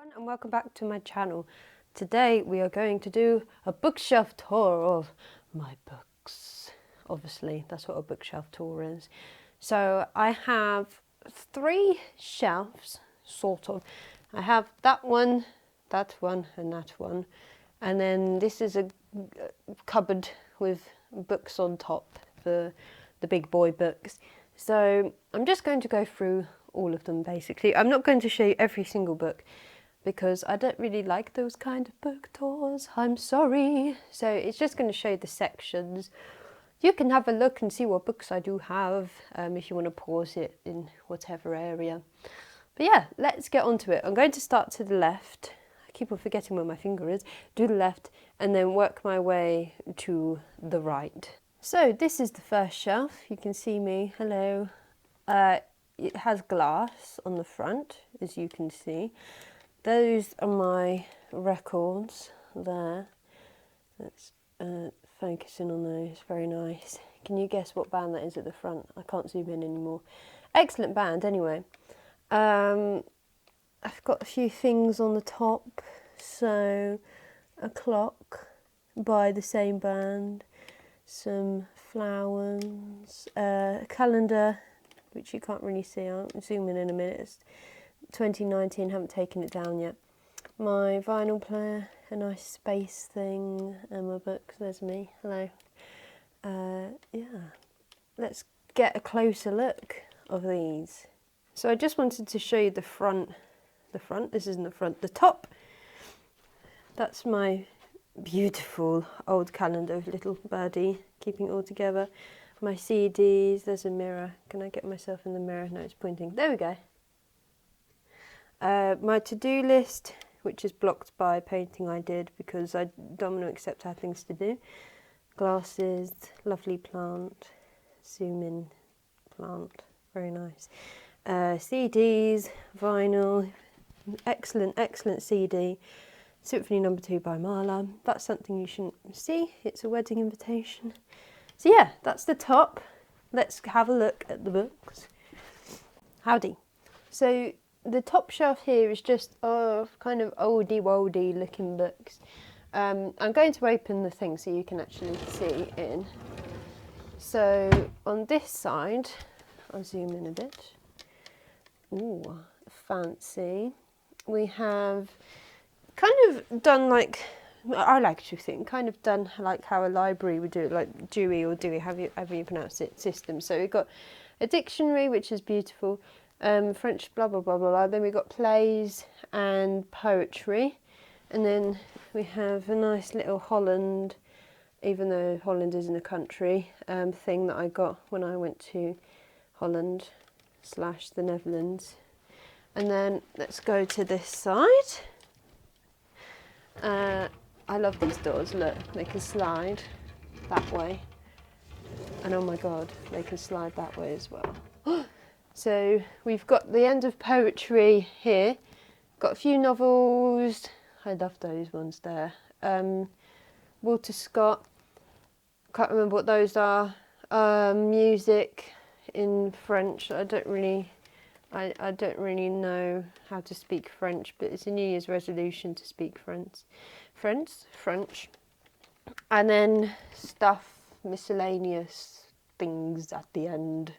everyone, and welcome back to my channel. Today we are going to do a bookshelf tour of my books. Obviously, that's what a bookshelf tour is. So I have 3 shelves, sort of. I have that one, and that one. And then this is a cupboard with books on top for the big boy books. So I'm just going to go through all of them basically. I'm not going to show you every single book because I don't really like those kind of book tours. I'm sorry. So it's just going to show you the sections. You can have a look and see what books I do have if you want to pause it in whatever area. But yeah, let's get on to it. I'm going to start to the left. I keep on forgetting where my finger is. Do the left and then work my way to the right. So this is the first shelf. You can see me. Hello. It has glass on the front, as you can see. Those are my records there. Let's focus in on those. Very nice. Can you guess what band that is at the front? I can't zoom in anymore. Excellent band, anyway. I've got a few things on the top. So, a clock by the same band. Some flowers. A calendar, which you can't really see. I'll zoom in a minute. It's 2019, haven't taken it down yet. My vinyl player, a nice space thing, and my books. There's me. Hello. Yeah, let's get a closer look of these. So I just wanted to show you the front. This isn't the front. The top. That's my beautiful old calendar with little birdie keeping it all together. My CDs, there's a mirror. Can I get myself in the mirror? No, it's pointing. There we go. My to-do list, which is blocked by a painting I did because I don't want to accept I have things to do. Glasses, lovely plant, zoom in plant, very nice. CDs, vinyl, excellent CD. Symphony No. 2 by Mahler. That's something you shouldn't see. It's a wedding invitation. So yeah, that's the top. Let's have a look at the books. Howdy. So the top shelf here is just of kind of oldie-woldy looking books. I'm going to open the thing so you can actually see in. So on this side, I'll zoom in a bit. Ooh, fancy. We have kind of done like, I like to think, kind of done like how a library would do it, like Dewey or Dewey, however you pronounce it, system. So we've got a dictionary, which is beautiful, French blah, blah, blah, blah, blah. Then we've got plays and poetry. And then we have a nice little Holland, even though Holland isn't a country, thing that I got when I went to Holland / the Netherlands. And then let's go to this side. I love these doors, look, they can slide that way. And oh my god, they can slide that way as well. So we've got the end of poetry here. Got a few novels, I love those ones there. Walter Scott, can't remember what those are. Music in French, I don't really know how to speak French, but it's a New Year's resolution to speak French. And then stuff, miscellaneous things at the end.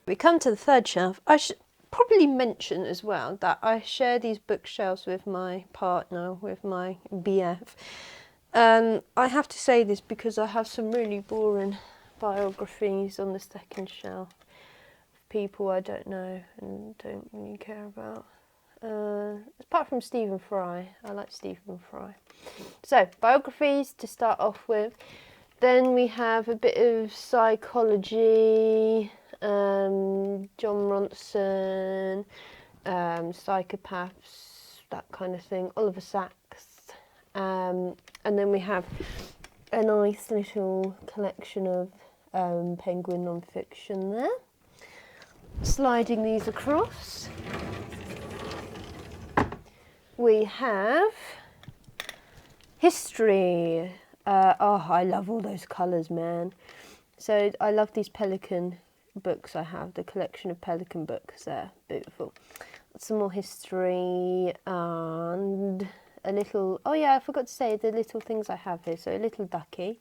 We come to the third shelf. I should probably mention as well that I share these bookshelves with my partner, with my BF. I have to say this because I have some really boring biographies on the second shelf. People I don't know and don't really care about. Apart from Stephen Fry, I like Stephen Fry. So, biographies to start off with. Then we have a bit of psychology, John Ronson, psychopaths, that kind of thing, Oliver Sacks. And then we have a nice little collection of Penguin non-fiction there. Sliding these across, we have history. Oh, I love all those colours, man. So I love these Pelican books I have, the collection of Pelican books there, beautiful. Some more history and a little, oh yeah, I forgot to say the little things I have here. So a little ducky.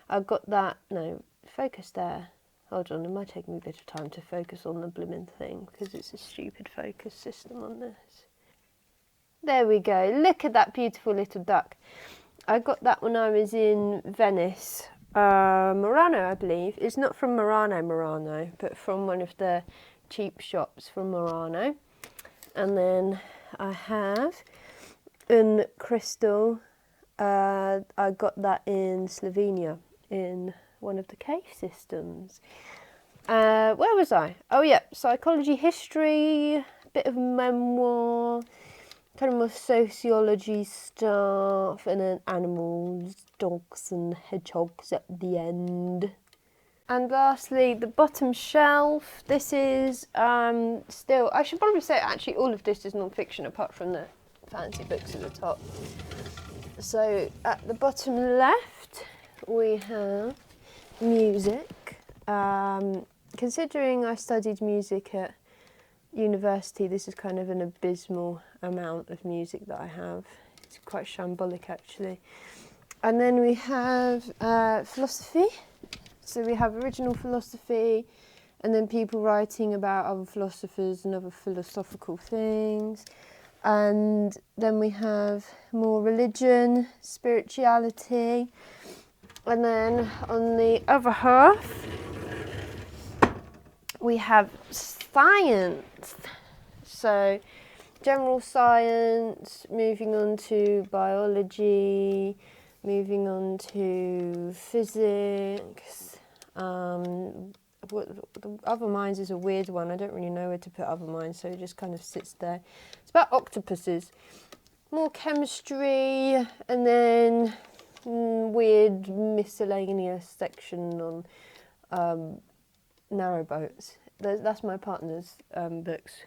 I've got that, no, focus there. Hold on, it might take me a bit of time to focus on the blooming thing because it's a stupid focus system on this. There we go, look at that beautiful little duck. I got that when I was in Venice. Murano, I believe. It's not from Murano, but from one of the cheap shops from Murano. And then I have in crystal. I got that in Slovenia in one of the cave systems. Where was I? Oh yeah, psychology, history, bit of memoir, kind of more sociology stuff, and then animals, dogs and hedgehogs at the end. And lastly, the bottom shelf. This is still, I should probably say actually all of this is non-fiction apart from the fancy books at the top. So at the bottom left we have music. Considering I studied music at university, this is kind of an abysmal amount of music that I have. It's quite shambolic actually. And then we have philosophy. So we have original philosophy and then people writing about other philosophers and other philosophical things. And then we have more religion, spirituality. And then on the other half, we have science. So general science, moving on to biology, moving on to physics. The other minds is a weird one. I don't really know where to put other minds, so it just kind of sits there. It's about octopuses. More chemistry, and then weird miscellaneous section on narrowboats. That's my partner's books.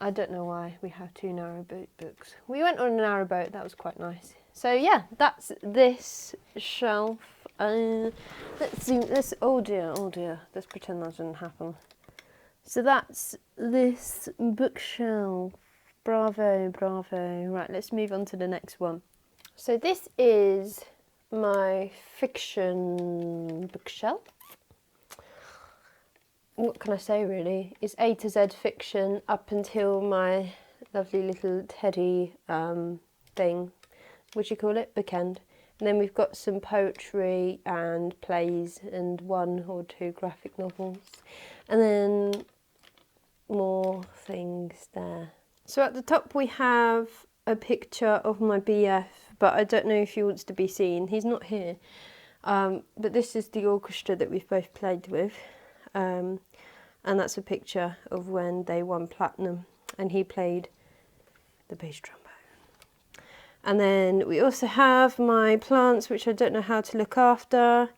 I don't know why we have two narrowboat books. We went on a narrowboat, that was quite nice. So yeah, that's this shelf. Let's zoom, oh dear, let's pretend that didn't happen. So that's this bookshelf. Bravo. Right, let's move on to the next one. So this is my fiction bookshelf. What can I say really? It's A to Z fiction up until my lovely little teddy thing, what do you call it? Bookend. And then we've got some poetry and plays and 1 or 2 graphic novels. And then more things there. So at the top we have a picture of my BF, but I don't know if he wants to be seen. He's not here. But this is the orchestra that we've both played with. And that's a picture of when they won platinum and he played the bass trombone. And then we also have my plants, which I don't know how to look after.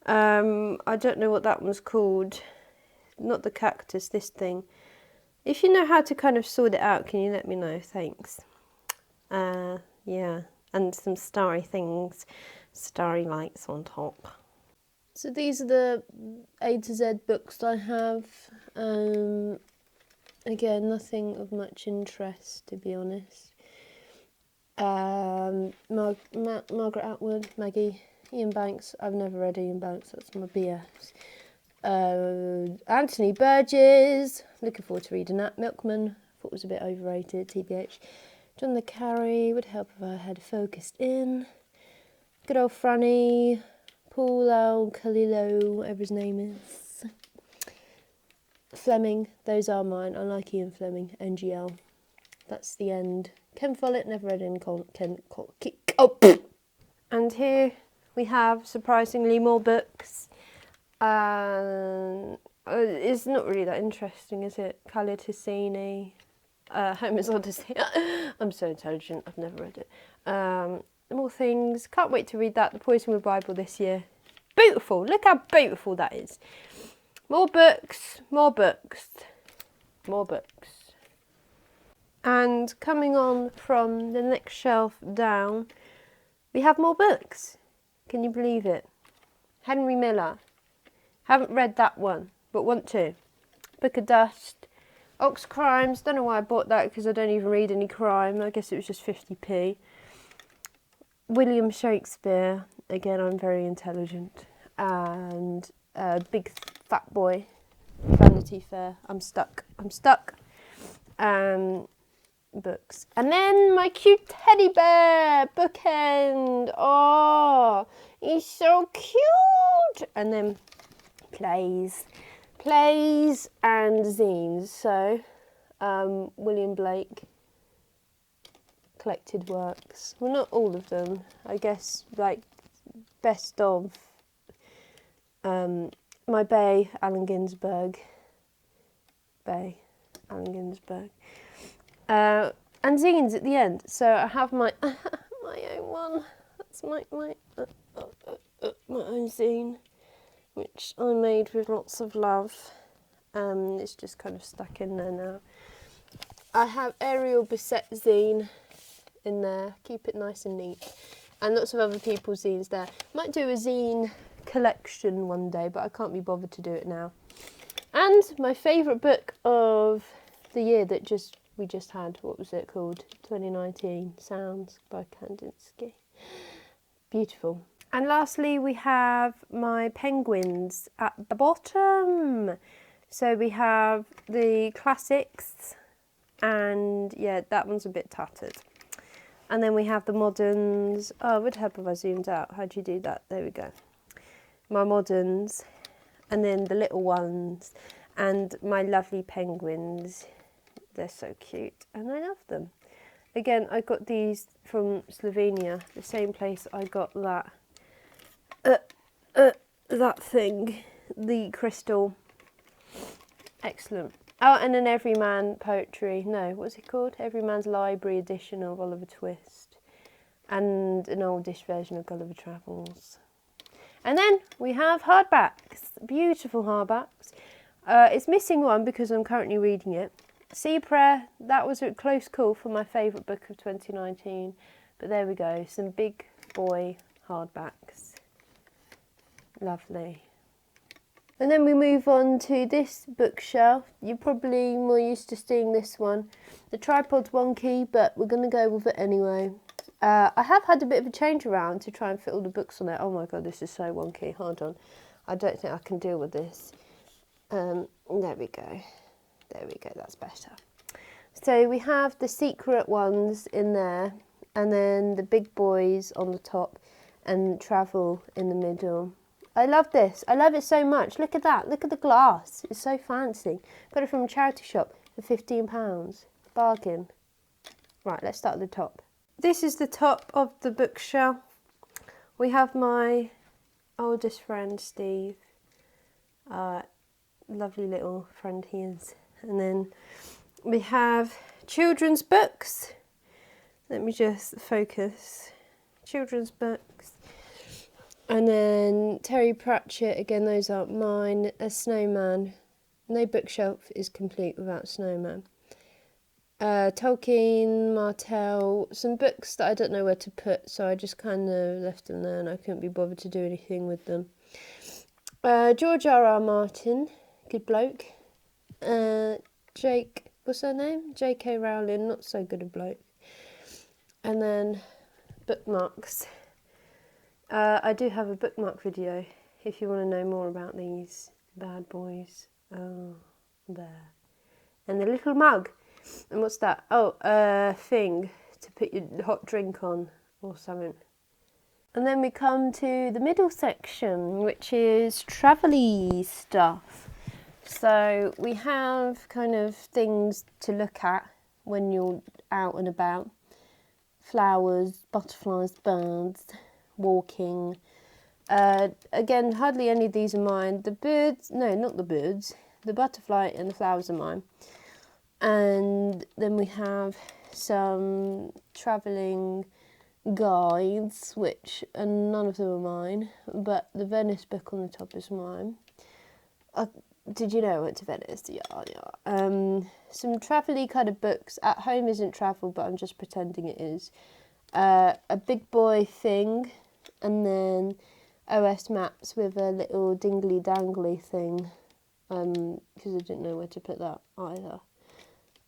I don't know what that one's called. Not the cactus, this thing. If you know how to kind of sort it out, can you let me know? Thanks. Yeah, and some starry things, starry lights on top. So these are the A to Z books I have. Again, nothing of much interest, to be honest. Margaret Atwood, Maggie, Ian Banks. I've never read Ian Banks, that's my BS. Anthony Burgess, looking forward to reading that. Milkman, thought was a bit overrated, TBH. John le Carré, would help if I had focused in. Good old Franny, Paul L. Kalilo, whatever his name is. Fleming, those are mine. I like Ian Fleming, NGL. That's the end. Ken Follett, never read any And here we have, surprisingly, more books. It's not really that interesting, is it? Khaled Hosseini, Homer's Odyssey. I'm so intelligent, I've never read it. More things, can't wait to read that. The Poisonwood Bible this year. Beautiful, look how beautiful that is. More books. And coming on from the next shelf down, we have more books. Can you believe it? Henry Miller. Haven't read that one, but want to. Book of Dust. Ox Crimes. Don't know why I bought that because I don't even read any crime. I guess it was just 50p. William Shakespeare, again I'm very intelligent, and Big Fat Boy, Vanity Fair, I'm stuck, books. And then my cute teddy bear, Bookend, oh, he's so cute. And then plays and zines, so William Blake, collected works, well not all of them, I guess, like best of my Bay, Allen Ginsberg, and zines at the end. So I have my my own one, that's my own zine, which I made with lots of love. It's just kind of stuck in there now. I have Ariel Bissett zine in there, keep it nice and neat, and lots of other people's zines there. Might do a zine collection one day, but I can't be bothered to do it now. And my favourite book of the year that we just had, what was it called? 2019, Sounds by Kandinsky. Beautiful. And lastly, we have my penguins at the bottom. So we have the classics, and yeah, that one's a bit tattered. And then we have the moderns. Oh, it would help if I zoomed out. How do you do that? There we go. My moderns, and then the little ones, and my lovely penguins. They're so cute, and I love them. Again, I got these from Slovenia, the same place I got that thing, the crystal. Excellent. Oh, and an Everyman poetry. No, what's it called? Everyman's Library edition of Oliver Twist, and an oldish version of Gulliver Travels. And then we have hardbacks, beautiful hardbacks. It's missing one because I'm currently reading it. Sea Prayer, that was a close call for my favourite book of 2019. But there we go, some big boy hardbacks. Lovely. And then we move on to this bookshelf. You're probably more used to seeing this one. The tripod's wonky, but we're going to go with it anyway. I have had a bit of a change around to try and fit all the books on it. Oh my god, this is so wonky. Hold on. I don't think I can deal with this. There we go. There we go, that's better. So we have the secret ones in there, and then the big boys on the top, and travel in the middle. I love this. I love it so much. Look at that. Look at the glass. It's so fancy. Got it from a charity shop for £15. Bargain. Right, let's start at the top. This is the top of the bookshelf. We have my oldest friend, Steve. Lovely little friend he is. And then we have children's books. Let me just focus. Children's books. And then Terry Pratchett, again, those aren't mine. A snowman. No bookshelf is complete without snowman. Tolkien, Martell, some books that I don't know where to put, so I just kind of left them there and I couldn't be bothered to do anything with them. George R.R. Martin, good bloke. What's her name? J.K. Rowling, not so good a bloke. And then bookmarks. I do have a bookmark video if you want to know more about these bad boys. Oh, there. And the little mug. And what's that? Oh, a thing to put your hot drink on or something. And then we come to the middle section, which is travel-y stuff. So we have kind of things to look at when you're out and about. Flowers, butterflies, birds, walking. Again, hardly any of these are mine. The birds, no, not the birds. The butterfly and the flowers are mine. And then we have some travelling guides, which none of them are mine, but the Venice book on the top is mine. Did you know I went to Venice? Yeah. Some travel-y kind of books. At Home isn't travel, but I'm just pretending it is. A big boy thing, and then OS maps with a little dingly-dangly thing, because I didn't know where to put that either.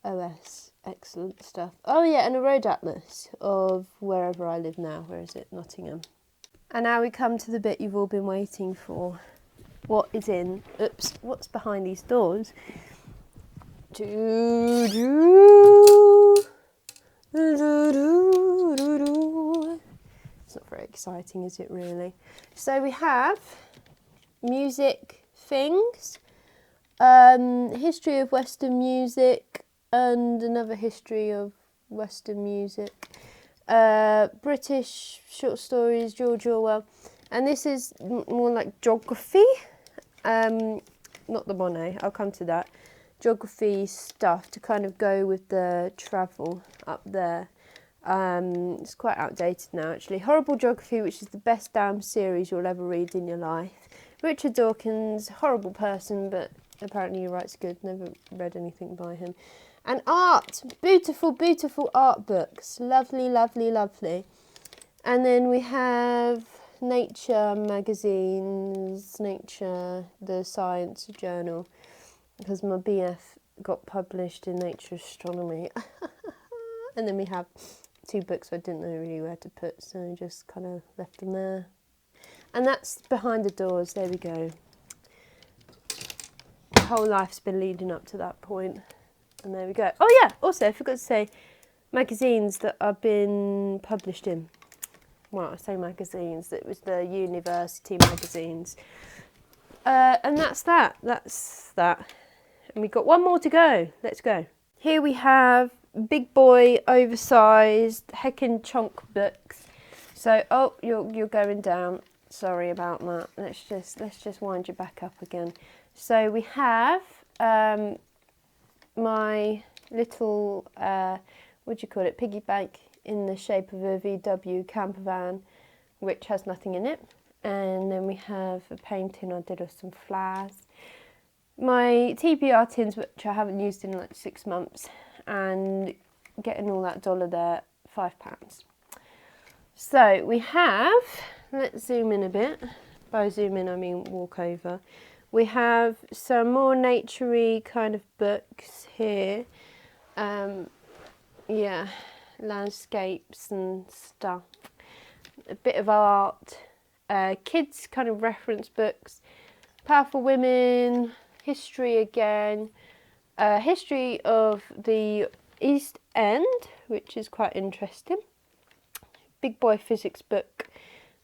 OS. excellent stuff. Oh yeah, and a road atlas of wherever I live now. Where is it? Nottingham. And now we come to the bit you've all been waiting for. What is in, what's behind these doors? It's not very exciting, is it really? So we have music things, history of Western music, and another history of Western music, British short stories, George Orwell, and this is more like geography, not the Monet, I'll come to that, geography stuff to kind of go with the travel up there. It's quite outdated now actually. Horrible Geography, which is the best damn series you'll ever read in your life. Richard Dawkins, horrible person, but apparently he writes good, never read anything by him. And art, beautiful, beautiful art books, lovely, lovely, lovely. And then we have Nature magazines, Nature, the science journal, because my BF got published in Nature Astronomy. And then we have 2 books I didn't know really where to put, so I just kind of left them there. And that's behind the doors, there we go. My whole life's been leading up to that point. And there we go. Oh yeah, also I forgot to say, magazines that I've been published in. Well, I say magazines, it was the university magazines. And that's that. And we've got one more to go. Let's go. Here we have big boy, oversized, heckin' chunk books. So, oh, you're going down. Sorry about that. Let's just wind you back up again. So we have my little what do you call it? Piggy bank in the shape of a VW camper van, which has nothing in it. And then we have a painting I did of some flowers. My TBR tins, which I haven't used in like 6 months, and getting all that dollar there, £5. So we have, let's zoom in a bit. By zoom in I mean walk over. We have some more naturey kind of books here. Yeah, landscapes and stuff. A bit of art. Kids kind of reference books. Powerful Women. History again. History of the East End, which is quite interesting. Big boy physics book.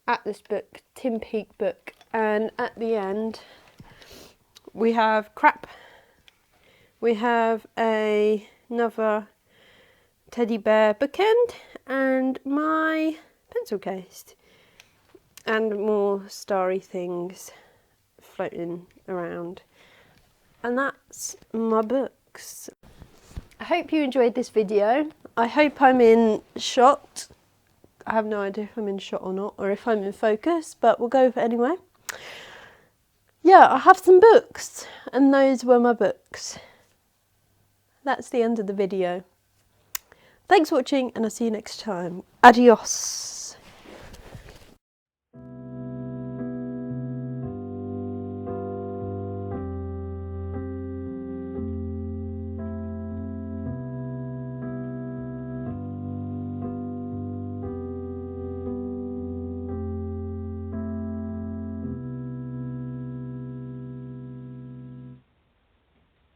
Atlas book. Tin Peak book. And at the end we have crap. We have another teddy bear bookend and my pencil case. And more starry things floating around. And that's my books. I hope you enjoyed this video. I hope I'm in shot. I have no idea if I'm in shot or not, or if I'm in focus, but we'll go with it anyway. Yeah, I have some books, and those were my books. That's the end of the video. Thanks for watching, and I'll see you next time. Adios.